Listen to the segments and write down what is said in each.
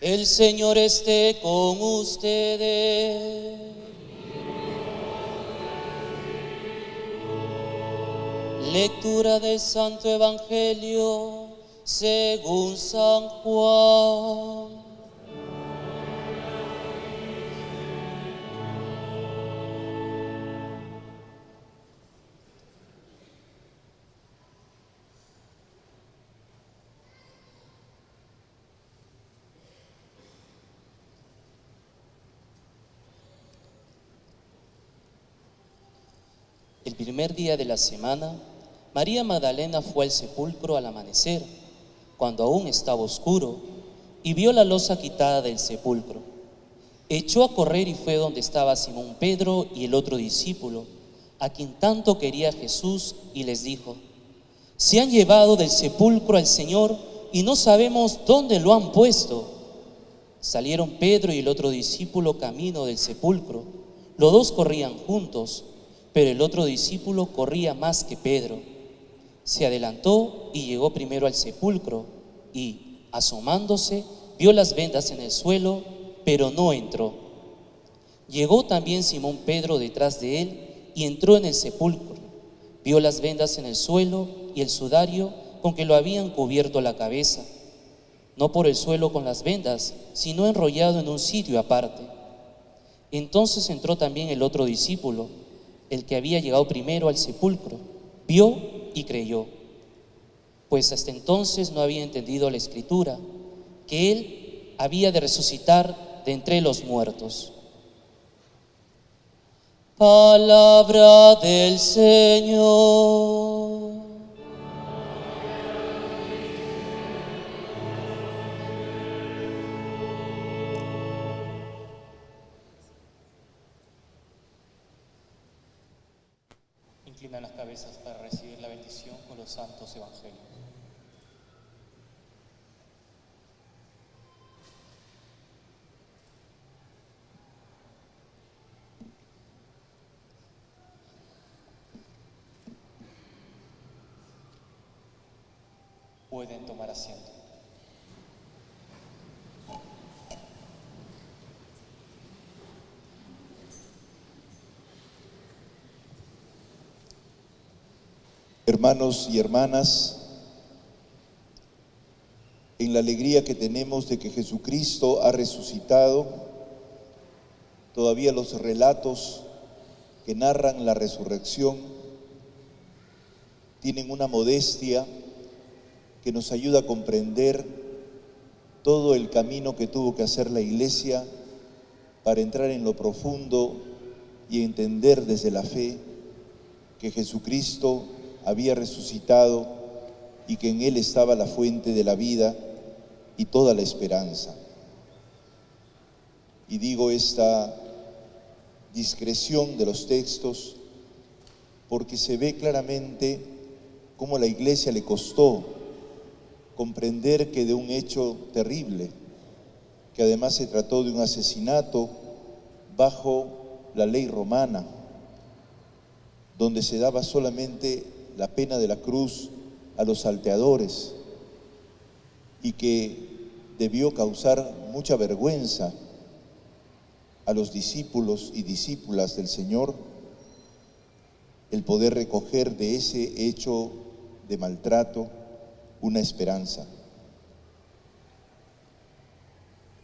El Señor esté con ustedes. Lectura del Santo Evangelio según San Juan. El primer día de la semana, María Magdalena fue al sepulcro al amanecer, cuando aún estaba oscuro, y vio la losa quitada del sepulcro. Echó a correr y fue donde estaba Simón Pedro y el otro discípulo, a quien tanto quería Jesús, y les dijo: se han llevado del sepulcro al Señor y no sabemos dónde lo han puesto. Salieron Pedro y el otro discípulo camino del sepulcro. Los dos corrían juntos, pero el otro discípulo corría más que Pedro. Se adelantó y llegó primero al sepulcro y, asomándose, vio las vendas en el suelo, pero no entró. Llegó también Simón Pedro detrás de él y entró en el sepulcro. Vio las vendas en el suelo y el sudario con que lo habían cubierto la cabeza, no por el suelo con las vendas, sino enrollado en un sitio aparte. Entonces entró también el otro discípulo, el que había llegado primero al sepulcro, vio y creyó, pues hasta entonces no había entendido la Escritura, que él había de resucitar de entre los muertos. Palabra del Señor. Inclinan las cabezas para recibir la bendición con los santos evangelios. Pueden tomar asiento. Hermanos y hermanas, en la alegría que tenemos de que Jesucristo ha resucitado, todavía los relatos que narran la resurrección tienen una modestia que nos ayuda a comprender todo el camino que tuvo que hacer la Iglesia para entrar en lo profundo y entender desde la fe que Jesucristo había resucitado y que en Él estaba la fuente de la vida y toda la esperanza. Y digo esta discreción de los textos porque se ve claramente cómo a la Iglesia le costó comprender que de un hecho terrible, que además se trató de un asesinato bajo la ley romana, donde se daba solamente la pena de la cruz a los salteadores y que debió causar mucha vergüenza a los discípulos y discípulas del Señor el poder recoger de ese hecho de maltrato una esperanza.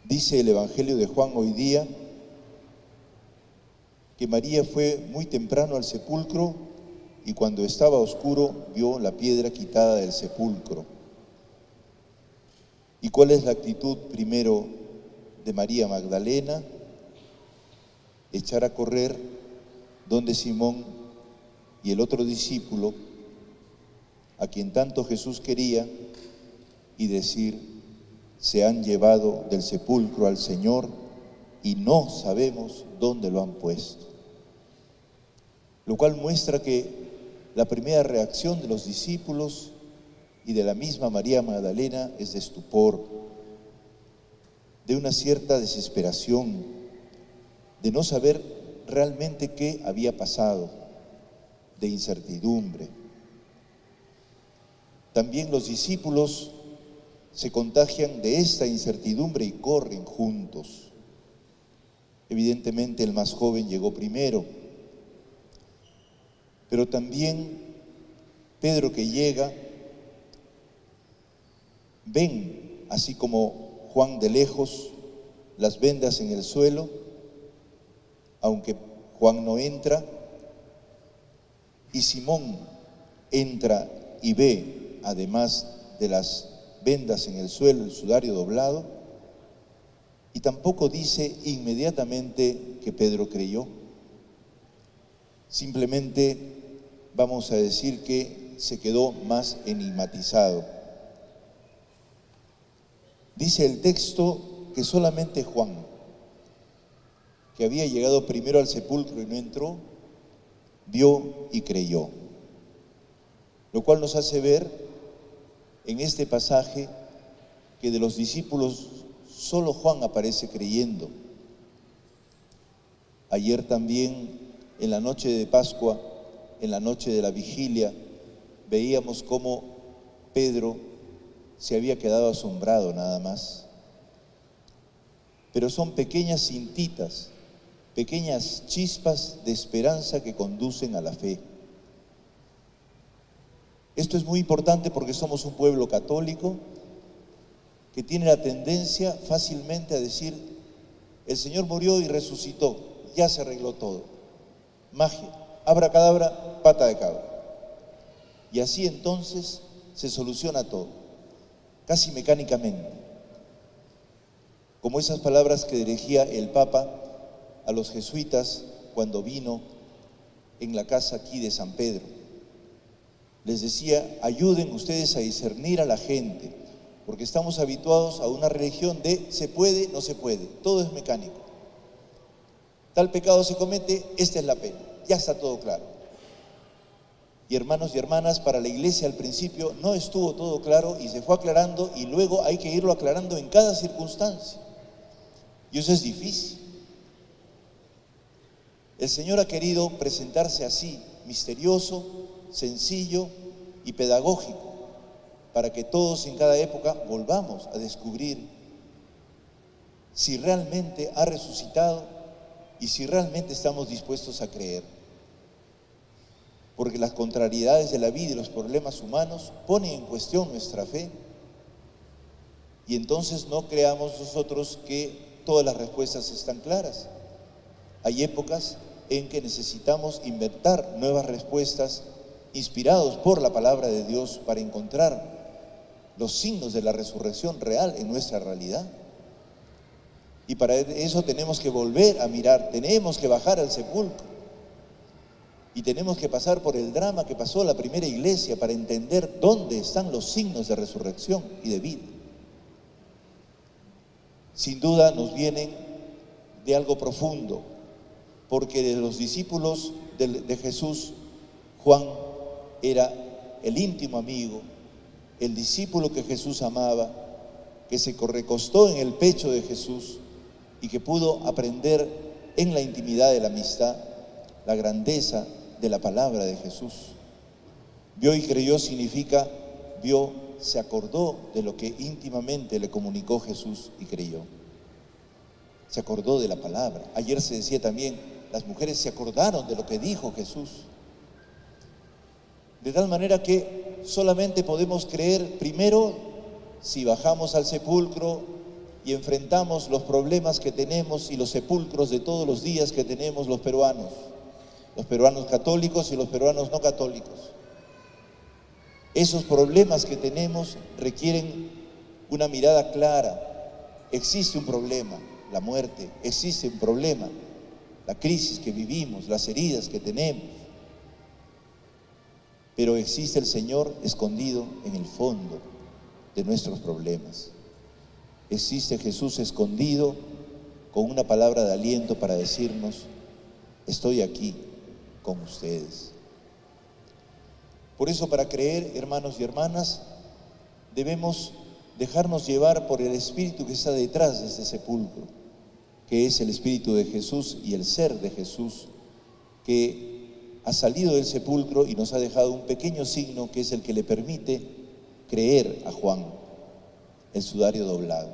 Dice el Evangelio de Juan hoy día que María fue muy temprano al sepulcro y cuando estaba oscuro vio la piedra quitada del sepulcro. ¿Y cuál es la actitud primero de María Magdalena? Echar a correr donde Simón y el otro discípulo, a quien tanto Jesús quería, y decir: se han llevado del sepulcro al Señor y no sabemos dónde lo han puesto. Lo cual muestra que la primera reacción de los discípulos y de la misma María Magdalena es de estupor, de una cierta desesperación, de no saber realmente qué había pasado, de incertidumbre. También los discípulos se contagian de esta incertidumbre y corren juntos. Evidentemente el más joven llegó primero, pero también Pedro, que llega, ven, así como Juan de lejos, las vendas en el suelo, aunque Juan no entra, y Simón entra y ve, además de las vendas en el suelo, el sudario doblado, y tampoco dice inmediatamente que Pedro creyó. Simplemente vamos a decir que se quedó más enigmatizado. Dice el texto que solamente Juan, que había llegado primero al sepulcro y no entró, vio y creyó. Lo cual nos hace ver en este pasaje que de los discípulos solo Juan aparece creyendo. Ayer también, en la noche de Pascua, en la noche de la vigilia, veíamos cómo Pedro se había quedado asombrado nada más. Pero son pequeñas cintitas, pequeñas chispas de esperanza que conducen a la fe. Esto es muy importante porque somos un pueblo católico que tiene la tendencia fácilmente a decir: el Señor murió y resucitó, ya se arregló todo. Magia, abracadabra, pata de cabra. Y así entonces se soluciona todo, casi mecánicamente. Como esas palabras que dirigía el Papa a los jesuitas cuando vino en la casa aquí de San Pedro. Les decía: ayuden ustedes a discernir a la gente, porque estamos habituados a una religión de se puede, no se puede, todo es mecánico. Tal pecado se comete, esta es la pena, ya está todo claro. Y hermanos y hermanas, para la Iglesia al principio no estuvo todo claro y se fue aclarando, y luego hay que irlo aclarando en cada circunstancia. Y eso es difícil. El Señor ha querido presentarse así, misterioso, sencillo y pedagógico, para que todos en cada época volvamos a descubrir si realmente ha resucitado y si realmente estamos dispuestos a creer. Porque las contrariedades de la vida y los problemas humanos ponen en cuestión nuestra fe, y entonces no creamos nosotros que todas las respuestas están claras. Hay épocas en que necesitamos inventar nuevas respuestas inspirados por la palabra de Dios para encontrar los signos de la resurrección real en nuestra realidad. Y para eso tenemos que volver a mirar, tenemos que bajar al sepulcro y tenemos que pasar por el drama que pasó la primera iglesia para entender dónde están los signos de resurrección y de vida. Sin duda nos vienen de algo profundo, porque de los discípulos de Jesús, Juan era el íntimo amigo, el discípulo que Jesús amaba, que se recostó en el pecho de Jesús y que pudo aprender en la intimidad de la amistad la grandeza de la palabra de Jesús. Vio y creyó significa vio, se acordó de lo que íntimamente le comunicó Jesús y creyó. Se acordó de la palabra. Ayer se decía también, las mujeres se acordaron de lo que dijo Jesús. De tal manera que solamente podemos creer primero si bajamos al sepulcro y enfrentamos los problemas que tenemos y los sepulcros de todos los días que tenemos los peruanos católicos y los peruanos no católicos. Esos problemas que tenemos requieren una mirada clara. Existe un problema, la muerte, existe un problema, la crisis que vivimos, las heridas que tenemos. Pero existe el Señor escondido en el fondo de nuestros problemas. Existe Jesús escondido con una palabra de aliento para decirnos: estoy aquí con ustedes. Por eso, para creer, hermanos y hermanas, debemos dejarnos llevar por el Espíritu que está detrás de este sepulcro, que es el Espíritu de Jesús y el ser de Jesús, que ha salido del sepulcro y nos ha dejado un pequeño signo que es el que le permite creer a Juan. el sudario doblado,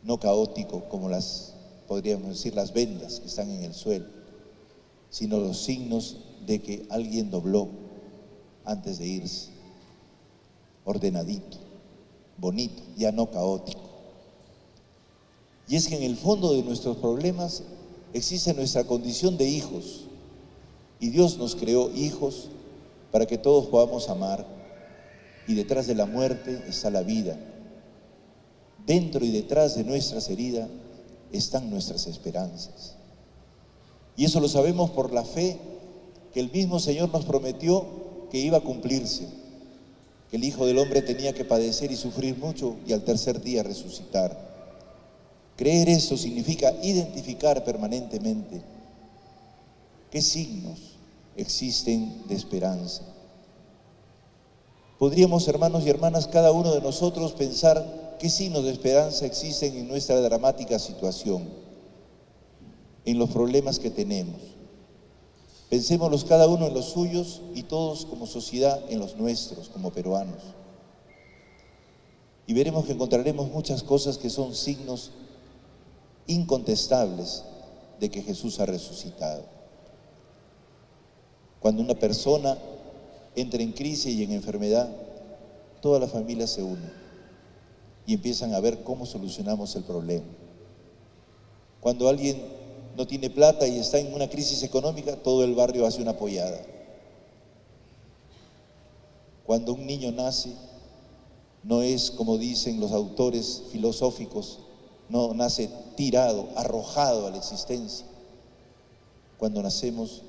no caótico como podríamos decir, las vendas que están en el suelo, sino los signos de que alguien dobló antes de irse, ordenadito, bonito, ya no caótico. Y es que en el fondo de nuestros problemas existe nuestra condición de hijos, y Dios nos creó hijos para que todos podamos amar, y detrás de la muerte está la vida. Dentro y detrás de nuestras heridas están nuestras esperanzas. Y eso lo sabemos por la fe que el mismo Señor nos prometió que iba a cumplirse, que el Hijo del Hombre tenía que padecer y sufrir mucho y al tercer día resucitar. Creer eso significa identificar permanentemente qué signos existen de esperanza. Podríamos, hermanos y hermanas, cada uno de nosotros pensar qué signos de esperanza existen en nuestra dramática situación, en los problemas que tenemos. Pensémoslos cada uno en los suyos y todos como sociedad en los nuestros, como peruanos. Y veremos que encontraremos muchas cosas que son signos incontestables de que Jesús ha resucitado. Cuando una persona entra en crisis y en enfermedad, toda la familia se une y empiezan a ver cómo solucionamos el problema. Cuando alguien no tiene plata y está en una crisis económica, todo el barrio hace una pollada. Cuando un niño nace, no es como dicen los autores filosóficos, no nace tirado, arrojado a la existencia. Cuando nacemos,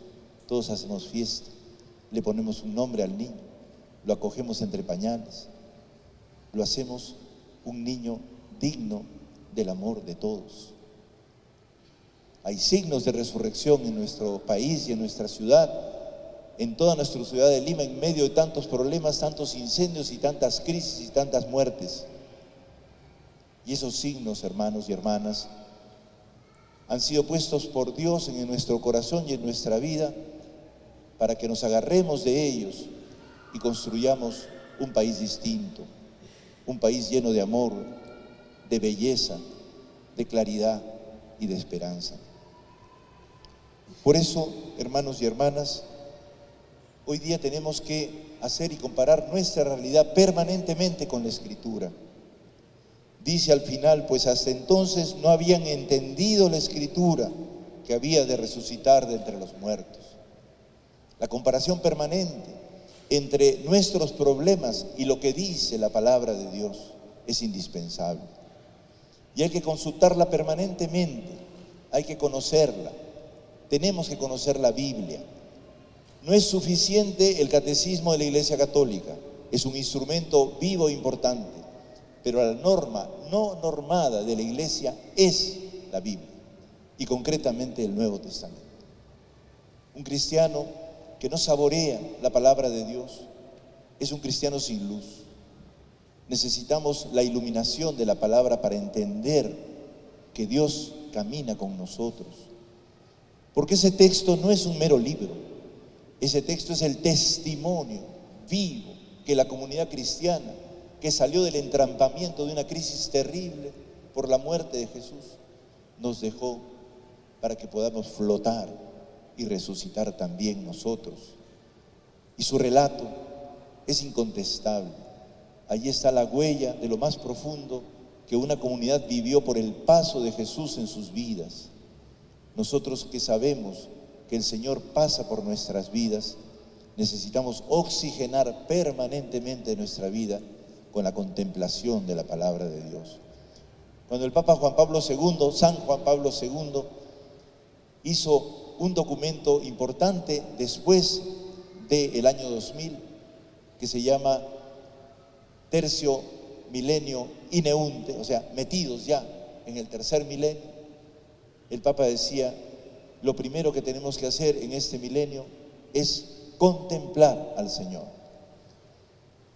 todos hacemos fiesta, le ponemos un nombre al niño, lo acogemos entre pañales, lo hacemos un niño digno del amor de todos. Hay signos de resurrección en nuestro país y en nuestra ciudad, en toda nuestra ciudad de Lima, en medio de tantos problemas, tantos incendios y tantas crisis y tantas muertes. Y esos signos, hermanos y hermanas, han sido puestos por Dios en nuestro corazón y en nuestra vida para que nos agarremos de ellos y construyamos un país distinto, un país lleno de amor, de belleza, de claridad y de esperanza. Por eso, hermanos y hermanas, hoy día tenemos que hacer y comparar nuestra realidad permanentemente con la Escritura. Dice al final, pues hasta entonces no habían entendido la Escritura que había de resucitar de entre los muertos. La comparación permanente entre nuestros problemas y lo que dice la palabra de Dios es indispensable. Y hay que consultarla permanentemente, hay que conocerla. Tenemos que conocer la Biblia. No es suficiente el catecismo de la Iglesia Católica, es un instrumento vivo e importante, pero la norma no normada de la Iglesia es la Biblia, y concretamente el Nuevo Testamento. Un cristiano que no saborea la palabra de Dios es un cristiano sin luz. Necesitamos la iluminación de la palabra para entender que Dios camina con nosotros. Porque ese texto no es un mero libro, ese texto es el testimonio vivo que la comunidad cristiana, que salió del entrampamiento de una crisis terrible por la muerte de Jesús, nos dejó para que podamos flotar y resucitar también nosotros. Y su relato es incontestable. Allí está la huella de lo más profundo que una comunidad vivió por el paso de Jesús en sus vidas. Nosotros que sabemos que el Señor pasa por nuestras vidas, necesitamos oxigenar permanentemente nuestra vida con la contemplación de la palabra de Dios. Cuando el Papa Juan Pablo II, San Juan Pablo II, hizo un documento importante después del año 2000, que se llama Tercio Milenio Ineunte, o sea, metidos ya en el tercer milenio, el Papa decía, lo primero que tenemos que hacer en este milenio es contemplar al Señor.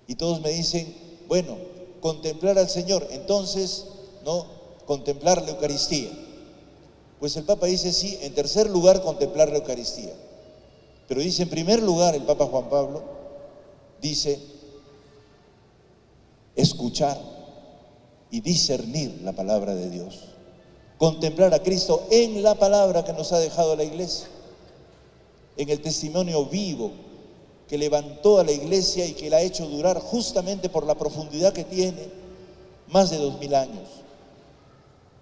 Y todos me dicen, bueno, contemplar al Señor, entonces, ¿no? Contemplar la Eucaristía. Pues el Papa dice, sí, en tercer lugar, contemplar la Eucaristía. Pero dice, en primer lugar, el Papa Juan Pablo, dice, escuchar y discernir la palabra de Dios. Contemplar a Cristo en la palabra que nos ha dejado la iglesia, en el testimonio vivo que levantó a la iglesia y que la ha hecho durar justamente por la profundidad que tiene, más de 2000 años.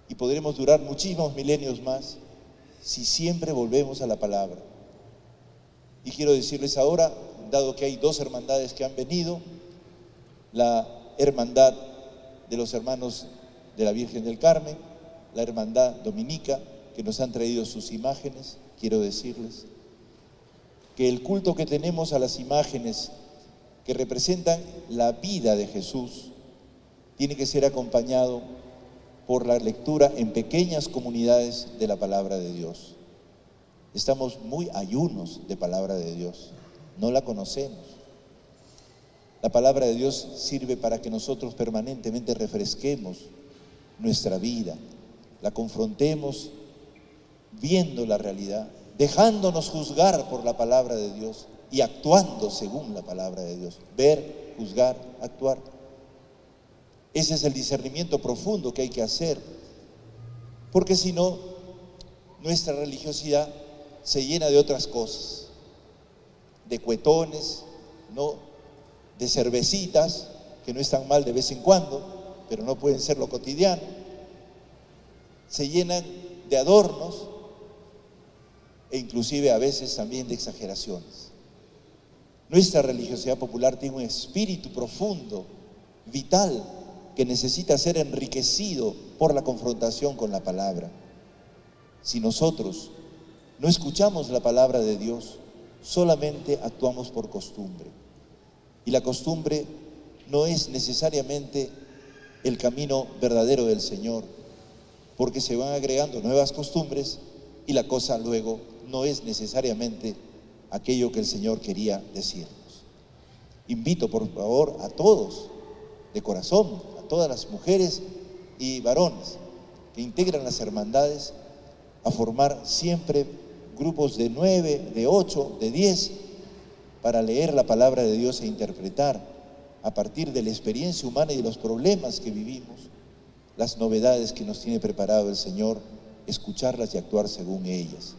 Y podremos durar muchísimos milenios más si siempre volvemos a la palabra. Y quiero decirles ahora, dado que hay dos hermandades que han venido, la hermandad de los hermanos de la Virgen del Carmen, la hermandad dominica, que nos han traído sus imágenes, quiero decirles que el culto que tenemos a las imágenes que representan la vida de Jesús tiene que ser acompañado por la lectura en pequeñas comunidades de la palabra de Dios. Estamos muy ayunos de palabra de Dios, no la conocemos. La palabra de Dios sirve para que nosotros permanentemente refresquemos nuestra vida, la confrontemos viendo la realidad, dejándonos juzgar por la palabra de Dios y actuando según la palabra de Dios. Ver, juzgar, actuar. Ese es el discernimiento profundo que hay que hacer, porque si no, nuestra religiosidad se llena de otras cosas, de cuetones, ¿no?, de cervecitas, que no están mal de vez en cuando, pero no pueden ser lo cotidiano. Se llenan de adornos e inclusive a veces también de exageraciones. Nuestra religiosidad popular tiene un espíritu profundo, vital, que necesita ser enriquecido por la confrontación con la palabra. Si nosotros no escuchamos la palabra de Dios, solamente actuamos por costumbre. Y la costumbre no es necesariamente el camino verdadero del Señor, porque se van agregando nuevas costumbres y la cosa luego no es necesariamente aquello que el Señor quería decirnos. Invito por favor a todos, de corazón, a todas las mujeres y varones que integran las hermandades, a formar siempre grupos de 9, de 8, de 10, para leer la palabra de Dios e interpretar, a partir de la experiencia humana y de los problemas que vivimos, las novedades que nos tiene preparado el Señor, escucharlas y actuar según ellas.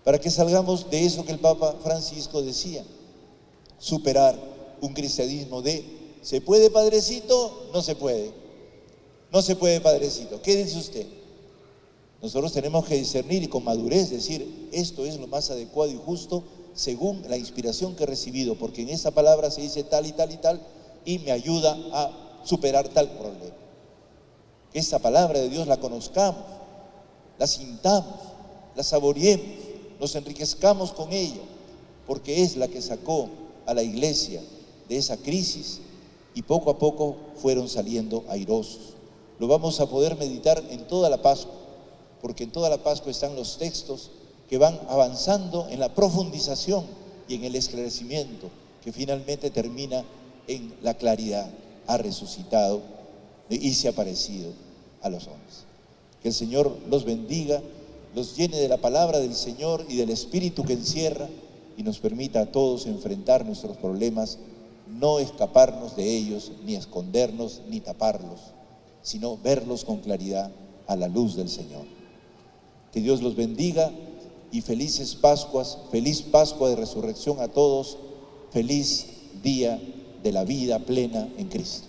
Para que salgamos de eso que el Papa Francisco decía, superar un cristianismo de ¿se puede, padrecito? No se puede. No se puede, padrecito. ¿Qué dice usted? Nosotros tenemos que discernir y con madurez decir, esto es lo más adecuado y justo según la inspiración que he recibido, porque en esa palabra se dice tal y tal y tal, y me ayuda a superar tal problema. Que esa palabra de Dios la conozcamos, la sintamos, la saboreemos, nos enriquezcamos con ella, porque es la que sacó a la iglesia de esa crisis y poco a poco fueron saliendo airosos. Lo vamos a poder meditar en toda la Pascua, porque en toda la Pascua están los textos que van avanzando en la profundización y en el esclarecimiento, que finalmente termina en la claridad. Ha resucitado y se ha aparecido a los hombres. Que el Señor los bendiga, los llene de la palabra del Señor y del Espíritu que encierra, y nos permita a todos enfrentar nuestros problemas, no escaparnos de ellos, ni escondernos, ni taparlos, sino verlos con claridad a la luz del Señor. Que Dios los bendiga y felices Pascuas, feliz Pascua de Resurrección a todos, feliz día de la vida plena en Cristo.